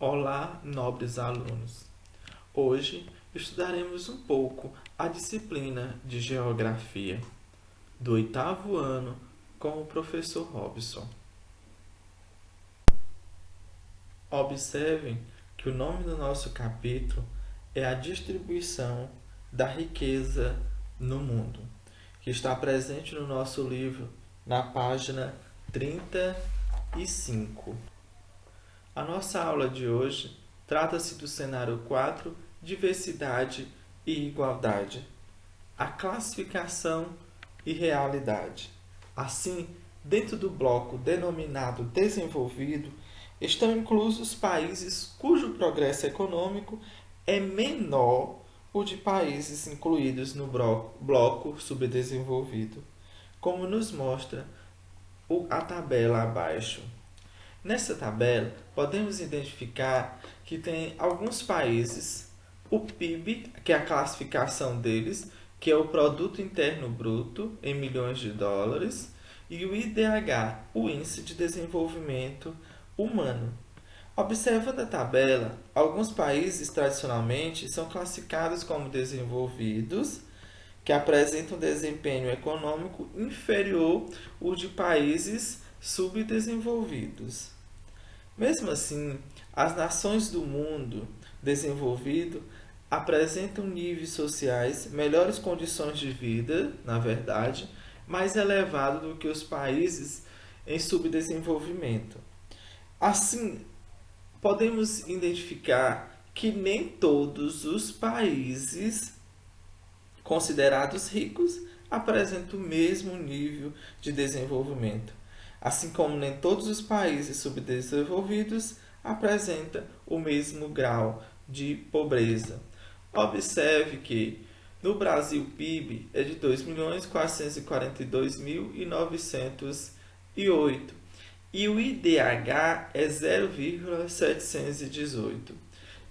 Olá, nobres alunos! Hoje estudaremos um pouco a disciplina de Geografia do 8º ano com o professor Robson. Observem que o nome do nosso capítulo é a distribuição da riqueza no mundo, que está presente no nosso livro na página 35. A nossa aula de hoje trata-se do cenário 4, diversidade e igualdade, a classificação e realidade. Assim, dentro do bloco denominado desenvolvido, estão inclusos países cujo progresso econômico é menor o de países incluídos no bloco subdesenvolvido, como nos mostra a tabela abaixo. Nessa tabela, podemos identificar que tem alguns países, o PIB, que é a classificação deles, que é o Produto Interno Bruto, em milhões de dólares, e o IDH, o Índice de Desenvolvimento Humano. Observando a tabela, alguns países tradicionalmente são classificados como desenvolvidos, que apresentam desempenho econômico inferior ao de países subdesenvolvidos. Mesmo assim, as nações do mundo desenvolvido apresentam níveis sociais, melhores condições de vida, na verdade, mais elevados do que os países em subdesenvolvimento. Assim, podemos identificar que nem todos os países considerados ricos apresentam o mesmo nível de desenvolvimento, assim como nem todos os países subdesenvolvidos apresentam o mesmo grau de pobreza. Observe que no Brasil o PIB é de 2.442.908 e o IDH é 0,718.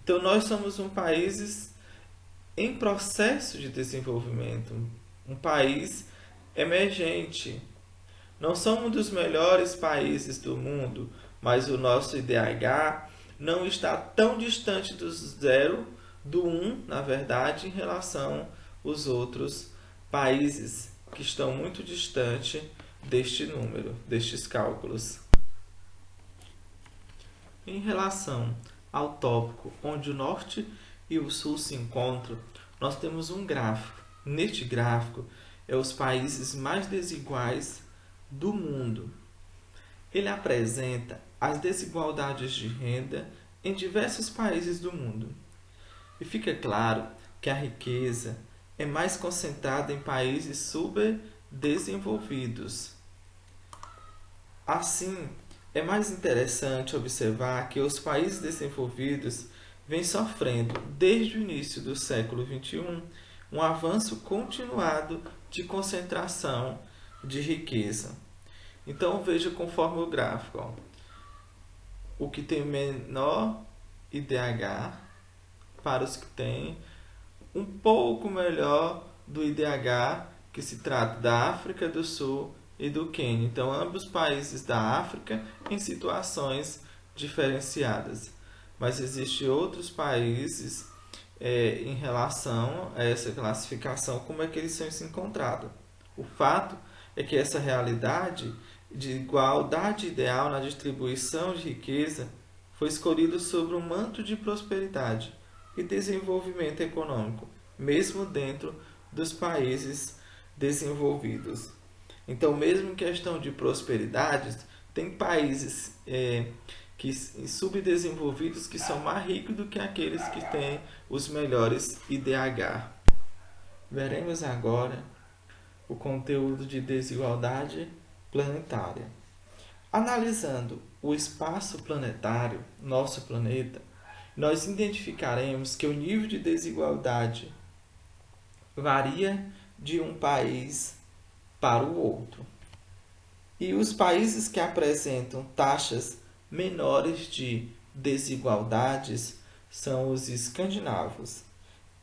Então nós somos um país em processo de desenvolvimento, um país emergente. Não somos um dos melhores países do mundo, mas o nosso IDH não está tão distante do 1, na verdade, em relação aos outros países que estão muito distantes deste número, destes cálculos. Em relação ao tópico onde o norte e o sul se encontram, nós temos um gráfico. Neste gráfico, é os países mais desiguais do mundo. Ele apresenta as desigualdades de renda em diversos países do mundo. E fica claro que a riqueza é mais concentrada em países subdesenvolvidos. Assim, é mais interessante observar que os países desenvolvidos vêm sofrendo, desde o início do século XXI, um avanço continuado de concentração de riqueza. Então, veja conforme o gráfico. O que tem menor IDH para os que têm um pouco melhor do IDH, que se trata da África do Sul e do Quênia. Então, ambos países da África em situações diferenciadas. Mas existem outros países em relação a essa classificação, como é que eles são se encontrados. O fato é que essa realidade de igualdade ideal na distribuição de riqueza foi escolhida sobre um manto de prosperidade e desenvolvimento econômico, mesmo dentro dos países desenvolvidos. Então, mesmo em questão de prosperidade, tem países subdesenvolvidos que são mais ricos do que aqueles que têm os melhores IDH. Veremos agora o conteúdo de desigualdade planetária. Analisando o espaço planetário, nosso planeta, nós identificaremos que o nível de desigualdade varia de um país para o outro. E os países que apresentam taxas menores de desigualdades são os escandinavos.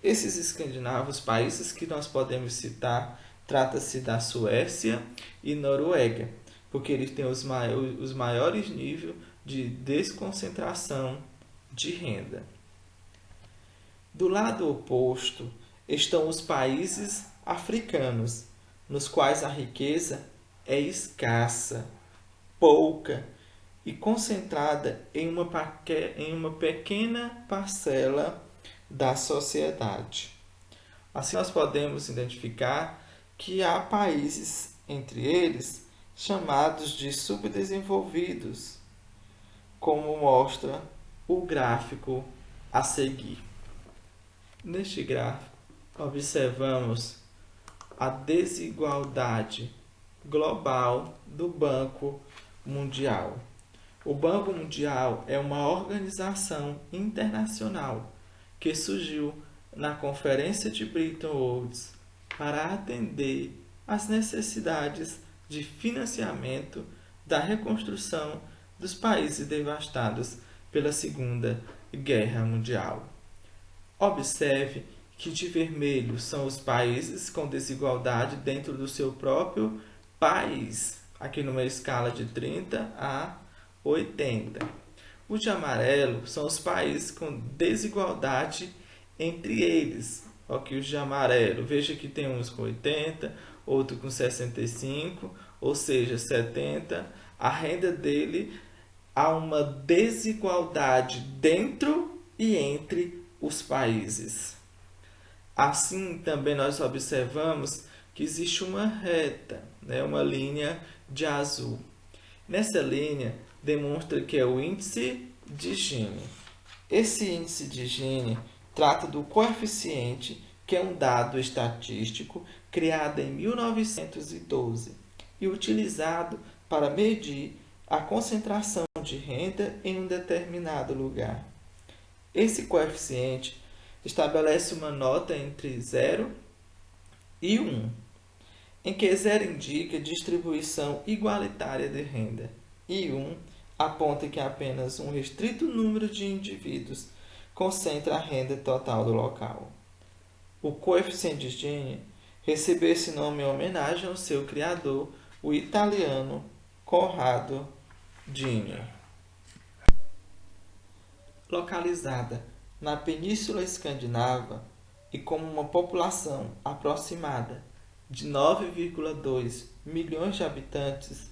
Esses escandinavos, países que nós podemos citar, trata-se da Suécia e Noruega, porque eles têm os maiores níveis de desconcentração de renda. Do lado oposto estão os países africanos, nos quais a riqueza é escassa, pouca e concentrada em uma pequena parcela da sociedade. Assim, nós podemos identificar que há países, entre eles, chamados de subdesenvolvidos, como mostra o gráfico a seguir. Neste gráfico, observamos a desigualdade global do Banco Mundial. O Banco Mundial é uma organização internacional que surgiu na Conferência de Bretton Woods para atender às necessidades de financiamento da reconstrução dos países devastados pela Segunda Guerra Mundial. Observe que de vermelho são os países com desigualdade dentro do seu próprio país, aqui numa escala de 30 a 80. O de amarelo são os países com desigualdade entre eles. Aqui os de amarelo, veja que tem uns com 80, outro com 65, ou seja, 70. A renda dele há uma desigualdade dentro e entre os países. Assim, também nós observamos que existe uma reta, uma linha de azul. Nessa linha, demonstra que é o índice de Gini. Esse índice de Gini trata do coeficiente, que é um dado estatístico criado em 1912 e utilizado para medir a concentração de renda em um determinado lugar. Esse coeficiente estabelece uma nota entre 0 e 1, em que 0 indica distribuição igualitária de renda e 1 aponta que apenas um restrito número de indivíduos concentra a renda total do local. O coeficiente de Gini recebeu esse nome em homenagem ao seu criador, o italiano Corrado Gini. Localizada na Península Escandinava e com uma população aproximada de 9,2 milhões de habitantes,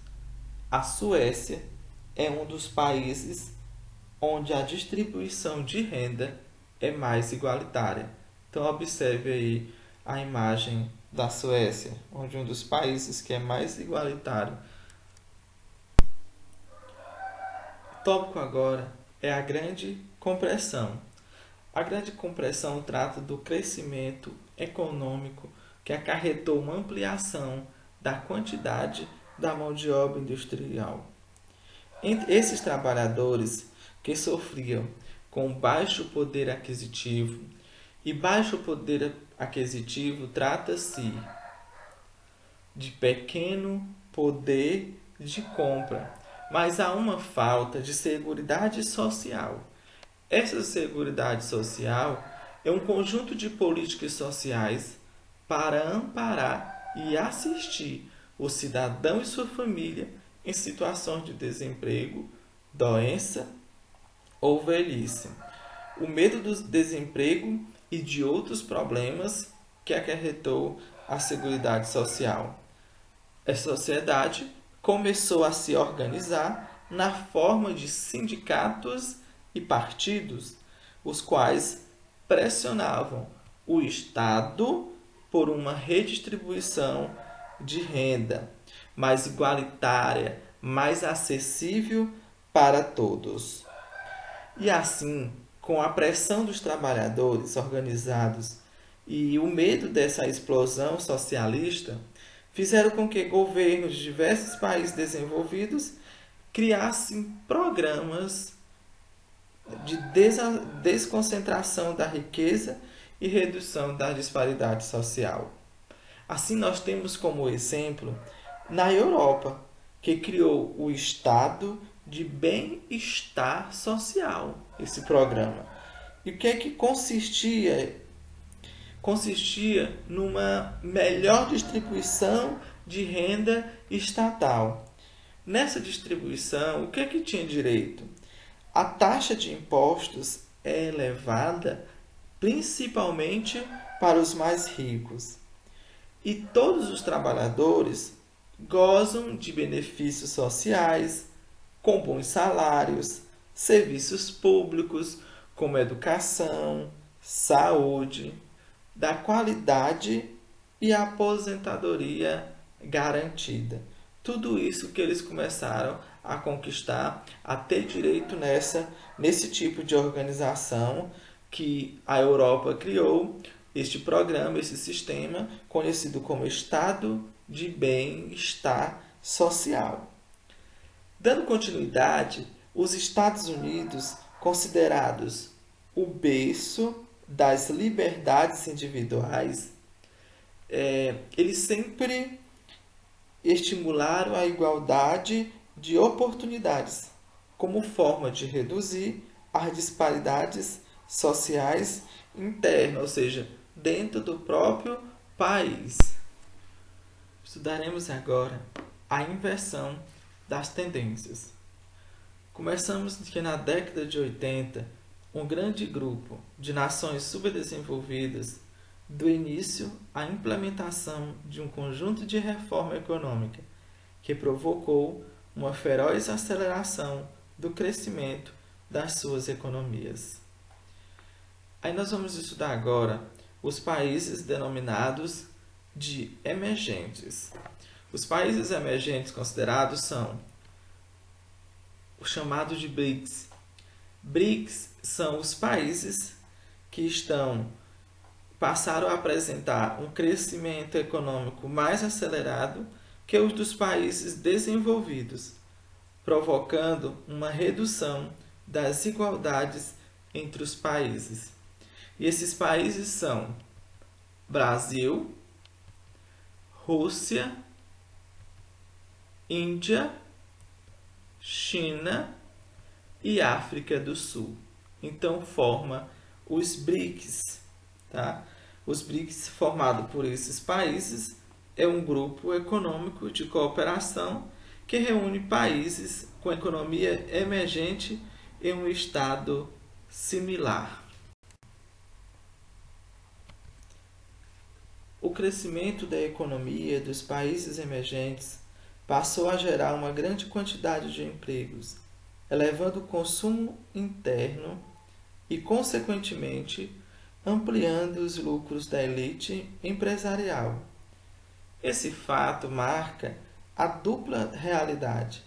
a Suécia é um dos países onde a distribuição de renda é mais igualitária. Então, observe aí a imagem da Suécia, onde um dos países que é mais igualitário. O tópico agora é a Grande Compressão. A Grande Compressão trata do crescimento econômico que acarretou uma ampliação da quantidade da mão de obra industrial. Entre esses trabalhadores que sofriam com baixo poder aquisitivo, e baixo poder aquisitivo trata-se de pequeno poder de compra, mas há uma falta de seguridade social. Essa seguridade social é um conjunto de políticas sociais para amparar e assistir o cidadão e sua família em situações de desemprego, doença ou velhice. O medo do desemprego e de outros problemas que acarretou a Seguridade Social. A sociedade começou a se organizar na forma de sindicatos e partidos, os quais pressionavam o Estado por uma redistribuição de renda mais igualitária, mais acessível para todos. E assim, com a pressão dos trabalhadores organizados e o medo dessa explosão socialista, fizeram com que governos de diversos países desenvolvidos criassem programas de desconcentração da riqueza e redução da disparidade social. Assim, nós temos como exemplo na Europa, que criou o Estado de Bem-Estar Social, esse programa. E o que é que consistia? Consistia numa melhor distribuição de renda estatal. Nessa distribuição, o que é que tinha direito? A taxa de impostos é elevada principalmente para os mais ricos. E todos os trabalhadores gozam de benefícios sociais, com bons salários, serviços públicos, como educação, saúde, da qualidade e aposentadoria garantida. Tudo isso que eles começaram a conquistar, a ter direito nesse tipo de organização que a Europa criou, este programa, esse sistema, conhecido como Estado de Bem-Estar Social. Dando continuidade, os Estados Unidos, considerados o berço das liberdades individuais, eles sempre estimularam a igualdade de oportunidades como forma de reduzir as disparidades sociais internas, ou seja, dentro do próprio país. Estudaremos agora a inversão das tendências. Começamos que na década de 80, um grande grupo de nações subdesenvolvidas do início à implementação de um conjunto de reforma econômica que provocou uma feroz aceleração do crescimento das suas economias. Aí nós vamos estudar agora os países denominados de emergentes. Os países emergentes considerados são o chamado de BRICS. BRICS são os países que passaram a apresentar um crescimento econômico mais acelerado que os dos países desenvolvidos, provocando uma redução das desigualdades entre os países. E esses países são Brasil, Rússia, Índia, China e África do Sul. Então forma os BRICS. Tá? Os BRICS, formado por esses países, é um grupo econômico de cooperação que reúne países com economia emergente em um estado similar. O crescimento da economia dos países emergentes passou a gerar uma grande quantidade de empregos, elevando o consumo interno e, consequentemente, ampliando os lucros da elite empresarial. Esse fato marca a dupla realidade.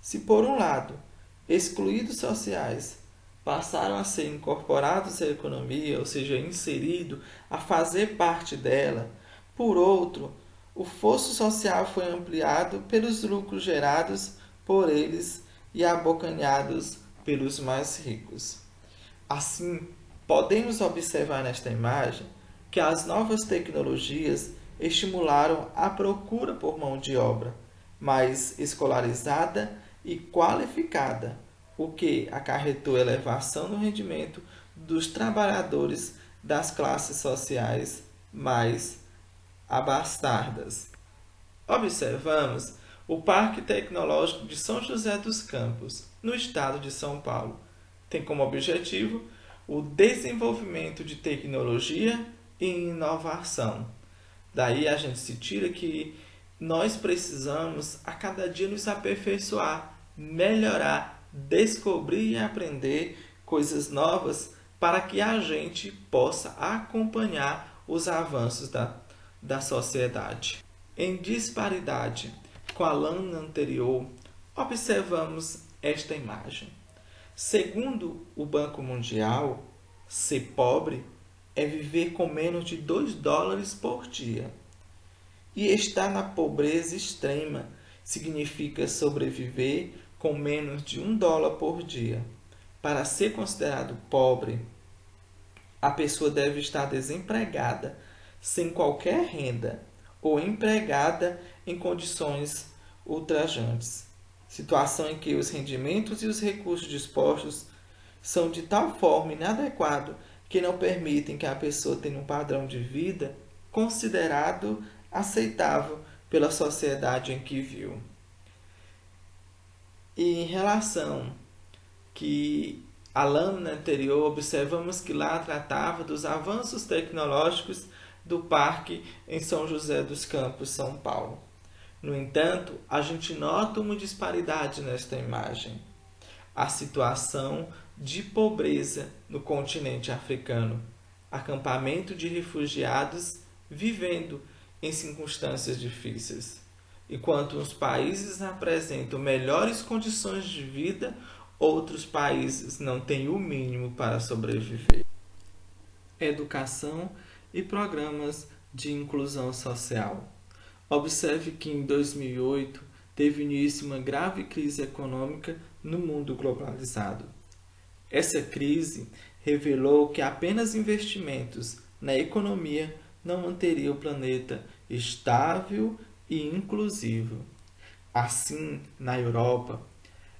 Se, por um lado, excluídos sociais passaram a ser incorporados à economia, ou seja, inseridos a fazer parte dela, por outro, o fosso social foi ampliado pelos lucros gerados por eles e abocanhados pelos mais ricos. Assim, podemos observar nesta imagem que as novas tecnologias estimularam a procura por mão de obra mais escolarizada e qualificada, o que acarretou elevação no rendimento dos trabalhadores das classes sociais mais abastadas. Observamos o Parque Tecnológico de São José dos Campos, no estado de São Paulo. Tem como objetivo o desenvolvimento de tecnologia e inovação. Daí a gente se tira que nós precisamos a cada dia nos aperfeiçoar, melhorar, descobrir e aprender coisas novas para que a gente possa acompanhar os avanços da sociedade. Em disparidade com a lâmina anterior, observamos esta imagem. Segundo o Banco Mundial, ser pobre é viver com menos de $2 por dia. E estar na pobreza extrema significa sobreviver com menos de $1 por dia. Para ser considerado pobre, a pessoa deve estar desempregada, sem qualquer renda, ou empregada em condições ultrajantes. Situação em que os rendimentos e os recursos dispostos são de tal forma inadequados que não permitem que a pessoa tenha um padrão de vida considerado aceitável pela sociedade em que vive. E em relação que a lâmina anterior, observamos que lá tratava dos avanços tecnológicos do parque em São José dos Campos, São Paulo. No entanto, a gente nota uma disparidade nesta imagem. A situação de pobreza no continente africano, acampamento de refugiados vivendo em circunstâncias difíceis. Enquanto uns países apresentam melhores condições de vida, outros países não têm o mínimo para sobreviver. Educação e programas de inclusão social. Observe que em 2008 teve início uma grave crise econômica no mundo globalizado. Essa crise revelou que apenas investimentos na economia não manteria o planeta estável e inclusivo. Assim, na Europa,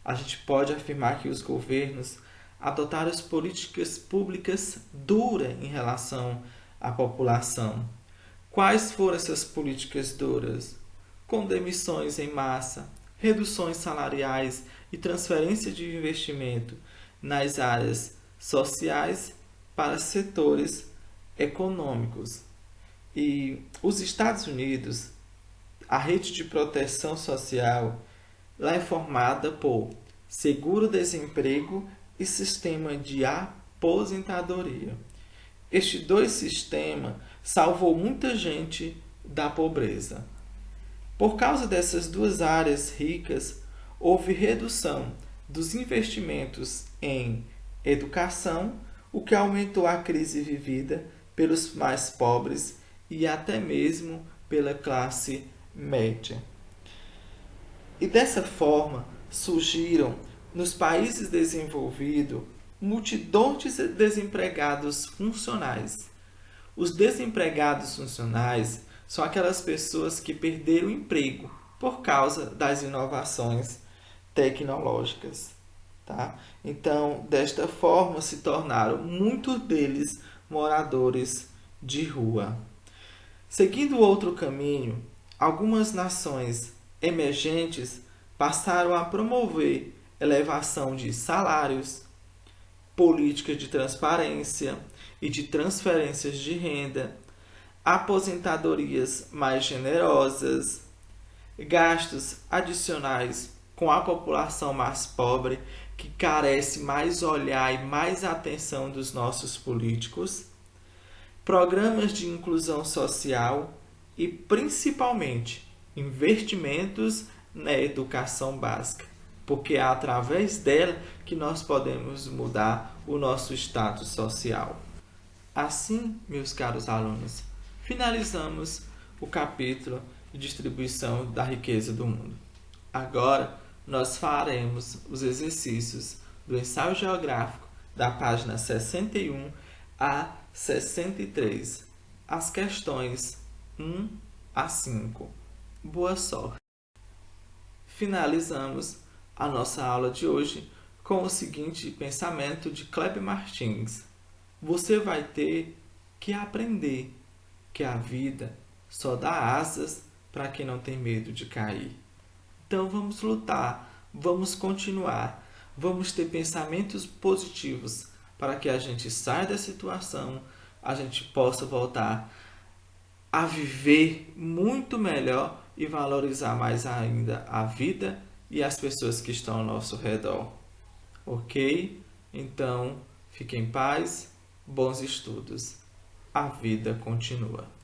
a gente pode afirmar que os governos adotaram as políticas públicas duras em relação à população. Quais foram essas políticas duras? Com demissões em massa, reduções salariais e transferência de investimento nas áreas sociais para setores econômicos. E os Estados Unidos, a rede de proteção social, lá é formada por seguro-desemprego e sistema de aposentadoria. Estes dois sistemas salvou muita gente da pobreza. Por causa dessas duas áreas ricas, houve redução dos investimentos em educação, o que aumentou a crise vivida pelos mais pobres e até mesmo pela classe média. E dessa forma surgiram nos países desenvolvidos multidões de desempregados funcionais. Os desempregados funcionais são aquelas pessoas que perderam o emprego por causa das inovações tecnológicas. Tá? Então, desta forma, se tornaram muitos deles moradores de rua. Seguindo outro caminho, algumas nações emergentes passaram a promover elevação de salários, políticas de transparência e de transferências de renda, aposentadorias mais generosas, gastos adicionais com a população mais pobre, que carece mais olhar e mais atenção dos nossos políticos, programas de inclusão social e, principalmente, investimentos na educação básica, porque é através dela que nós podemos mudar o nosso status social. Assim, meus caros alunos, finalizamos o capítulo de distribuição da riqueza do mundo. Agora, nós faremos os exercícios do ensaio geográfico da página 61 a 63, as questões 1 a 5. Boa sorte! Finalizamos a nossa aula de hoje com o seguinte pensamento de Kleber Martins. Você vai ter que aprender que a vida só dá asas para quem não tem medo de cair. Então vamos lutar, vamos continuar, vamos ter pensamentos positivos para que a gente saia da situação, a gente possa voltar a viver muito melhor e valorizar mais ainda a vida e as pessoas que estão ao nosso redor. Ok? Então, fique em paz, bons estudos. A vida continua.